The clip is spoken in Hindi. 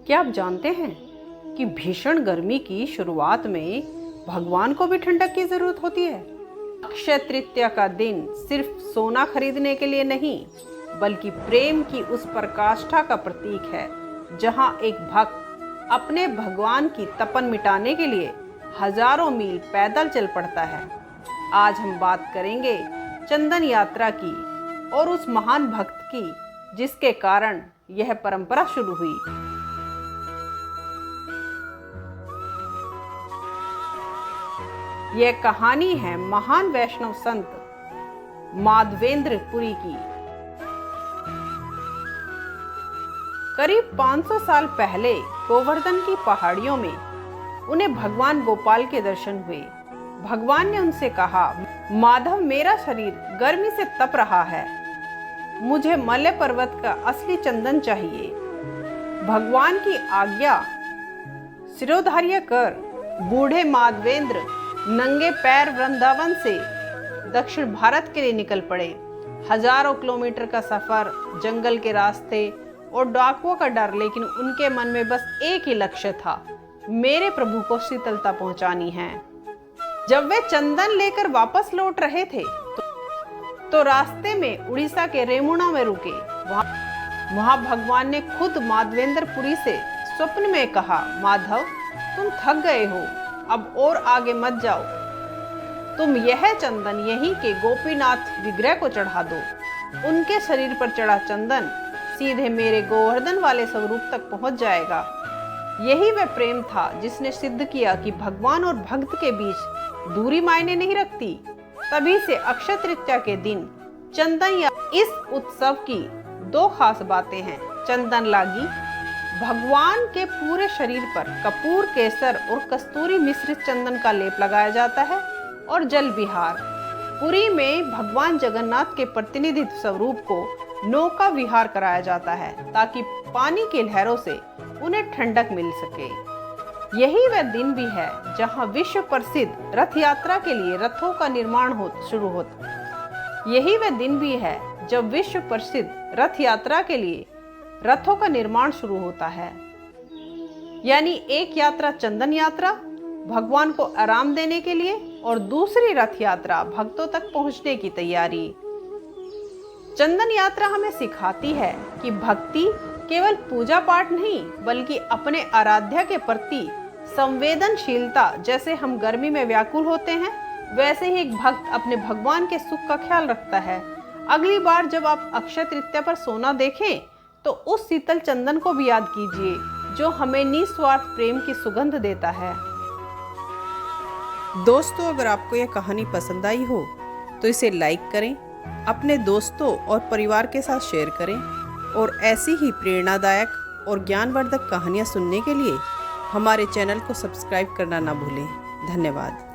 क्या आप जानते हैं कि भीषण गर्मी की शुरुआत में भगवान को भी ठंडक की जरूरत होती है। अक्षय तृतीया का दिन सिर्फ सोना खरीदने के लिए नहीं, बल्कि प्रेम की उस पराकाष्ठा का प्रतीक है, जहां एक भक्त अपने भगवान की तपन मिटाने के लिए हजारों मील पैदल चल पड़ता है। आज हम बात करेंगे चंदन यात्रा की और उस महान भक्त की जिसके कारण यह परंपरा शुरू हुई। यह कहानी है महान वैष्णव संत माधवेंद्र पुरी की। करीब 500 साल पहले गोवर्धन की पहाड़ियों में उन्हें भगवान गोपाल के दर्शन हुए। भगवान ने उनसे कहा, माधव, मेरा शरीर गर्मी से तप रहा है, मुझे मलय पर्वत का असली चंदन चाहिए। भगवान की आज्ञा सिरोधार्य कर बूढ़े माधवेंद्र नंगे पैर वृंदावन से दक्षिण भारत के लिए निकल पड़े। हजारों किलोमीटर का सफर, जंगल के रास्ते और डाकुओं का डर, लेकिन उनके मन में बस एक ही लक्ष्य था, मेरे प्रभु को शीतलता पहुंचानी है। जब वे चंदन लेकर वापस लौट रहे थे तो रास्ते में उड़ीसा के रेमुणा में रुके। वहां भगवान ने खुद माधवेंद्र पुरी से स्वप्न में कहा, माधव, तुम थक गए हो, अब और आगे मत जाओ, तुम यह चंदन यहीं के गोपीनाथ विग्रह को चढ़ा दो। उनके शरीर पर चढ़ा चंदन सीधे मेरे गोवर्धन वाले स्वरूप तक पहुंच जाएगा। यही वह प्रेम था जिसने सिद्ध किया कि भगवान और भक्त के बीच दूरी मायने नहीं रखती। तभी से अक्षय तृतीया के दिन चंदन या इस उत्सव की दो खास बातें हैं। चंदन लागी, भगवान के पूरे शरीर पर कपूर, केसर और कस्तूरी मिश्रित चंदन का लेप लगाया जाता है, और जल विहार, पुरी में भगवान जगन्नाथ के प्रतिनिधित्व स्वरूप को नौका विहार कराया जाता है, ताकि पानी की लहरों से उन्हें ठंडक मिल सके। यही वह दिन भी है जहां विश्व प्रसिद्ध रथ यात्रा के लिए रथों का निर्माण शुरू होता। यही वह दिन भी है जब विश्व प्रसिद्ध रथ यात्रा के लिए रथों का निर्माण शुरू होता है। यानी एक यात्रा चंदन यात्रा भगवान को आराम देने के लिए, और दूसरी रथ यात्रा भक्तों तक पहुंचने की तैयारी। चंदन यात्रा हमें सिखाती है कि भक्ति केवल पूजा पाठ नहीं, बल्कि अपने आराध्य के प्रति संवेदनशीलता। जैसे हम गर्मी में व्याकुल होते हैं, वैसे ही एक भक्त अपने भगवान के सुख का ख्याल रखता है। अगली बार जब आप अक्षय तृतीया पर सोना देखें, तो उस शीतल चंदन को भी याद कीजिए, जो हमें निस्वार्थ प्रेम की सुगंध देता है। दोस्तों, अगर आपको यह कहानी पसंद आई हो तो इसे लाइक करें, अपने दोस्तों और परिवार के साथ शेयर करें, और ऐसी ही प्रेरणादायक और ज्ञानवर्धक कहानियाँ सुनने के लिए हमारे चैनल को सब्सक्राइब करना ना भूलें। धन्यवाद।